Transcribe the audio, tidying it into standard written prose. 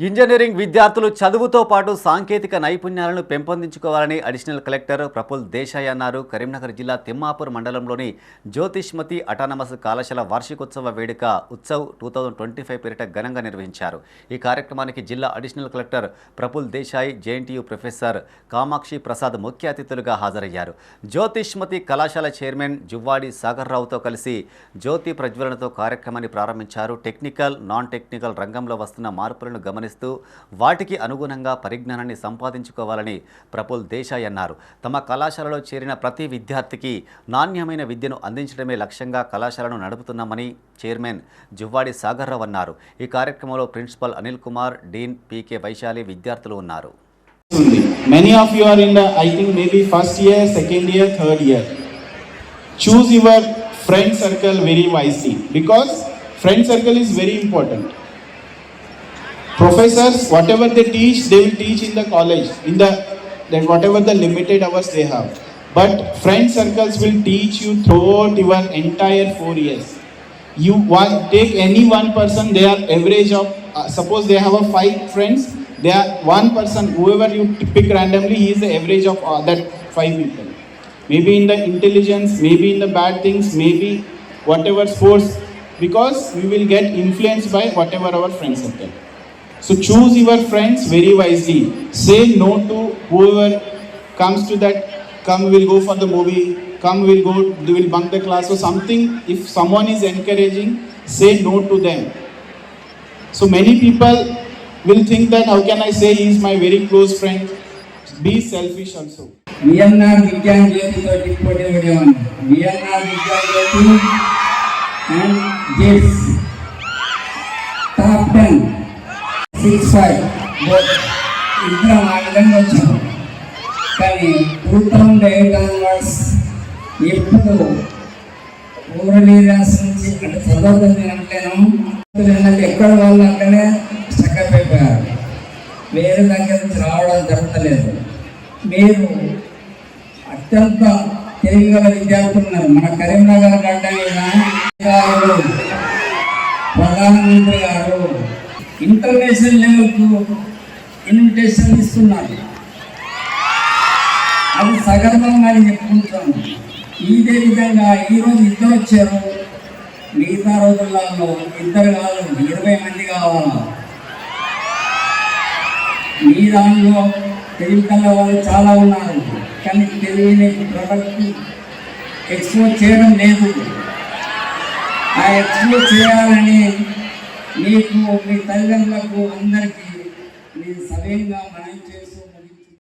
Engineering విద్యార్థులు చదువుతో పాటు సాంకేతిక నైపుణ్యాలను పెంపొందించుకోవాలని అడిషనల్ కలెక్టర్ ప్రఫుల్ దేశాయ్ అన్నారు. కరీంనగర్ జిల్లా తిమ్మాపూర్ మండలంలోని జ్యోతిష్మతి అటానమస్ కళాశాల వార్షికోత్సవ వేడుక ఉత్సవ్ 2025 పేరిట ఘనంగా నిర్వహించారు. ఈ కార్యక్రమానికి జిల్లా additional collector Praful Desai, JNTU professor Kamakshi Prasad ముఖ్య అతిథులుగా హాజరయ్యారు. జ్యోతిష్మతి కళాశాల చైర్మన్ జువ్వాడి సాగర్ రావుతో కలిసి జ్యోతి ప్రజ్వలనతో కార్యక్రమాన్ని ప్రారంభించారు. టెక్నికల్, నాన్ టెక్నికల్ రంగంలో వస్తున్న మార్పులను గమనిస్తూ వాటికి అనుగుణంగా పరిజ్ఞానాన్ని సంపాదించుకోవాలని ప్రఫుల్ దేశాయ్ అన్నారు. తమ కళాశాలలో చేరిన ప్రతి విద్యార్థికి నాణ్యమైన విద్యను అందించడమే లక్ష్యంగా కళాశాలను నడుపుతున్నామని చైర్మన్ జువ్వాడి సాగర్ రావు అన్నారు. ఈ కార్యక్రమంలో ప్రిన్సిపల్ అనిల్ కుమార్, డీన్ పీకే వైశాలి విద్యార్థులు ఉన్నారు. Many of you are in the, I think maybe first year, second year, third year. Choose your friend circle very wisely because friend circle is very important. Professors, whatever they teach, they will teach in the college, in the then whatever the limited hours they have. But friend circles will teach you throughout your entire 4 years. You take any one person, they are average of, suppose they have a 5 friends, they are one person, whoever you pick randomly, he is the average of that 5 people. Maybe in the intelligence, maybe in the bad things, maybe whatever sports, because we will get influenced by whatever our friend circle. So choose your friends very wisely. Say no to whoever comes to that, come we'll go for the movie, come we'll go, they will bunk the class or something. If someone is encouraging, say no to them. So many people will think that how can I say he is my very close friend. Be selfish also. VNR Vigyan Jyoti to Tipoti Videon. VNR Vigyan Jyoti and JITS. Top 10. 6-5 ఇద్దరం ఆ విధంగా వచ్చాము. కానీ 2008 onwards ఎప్పుడు over areas నుంచి అంటే చదవద్దని అంటేను ఎక్కడ వాళ్ళు అక్కడే స్టక్ అయిపోయారు. వేరే దగ్గర నుంచి రావడం జరగలేదు. మీరు అత్యంత తెలివిగల విద్యార్థులు ఉన్నారు. మన కరీంనగర్ గడ్డ గారు, ప్రధానమంత్రి గారు ఇంటర్నేషనల్ లెవెల్కు ఇన్విటేషన్ ఇస్తున్నారు. అది సగర్వంగా చెప్పుకుంటాను. ఇదే విధంగా ఈరోజు ఇద్దరు వచ్చారు. మిగతా రోజులలో ఇద్దరు కాదు 20 మంది కావాలా. మీ దానిలో తెలివికల్ల వాళ్ళు చాలా ఉన్నారు, కానీ తెలివిని ప్రొడక్ట్ ఎక్స్ప్లోర్ చేయడం లేదు. ఆ ఎక్స్ప్లోర్ చేయాలని మీకు, మీ తల్లిదండ్రులకు అందరికీ నేను సవ్యంగా మనం చేస్తూ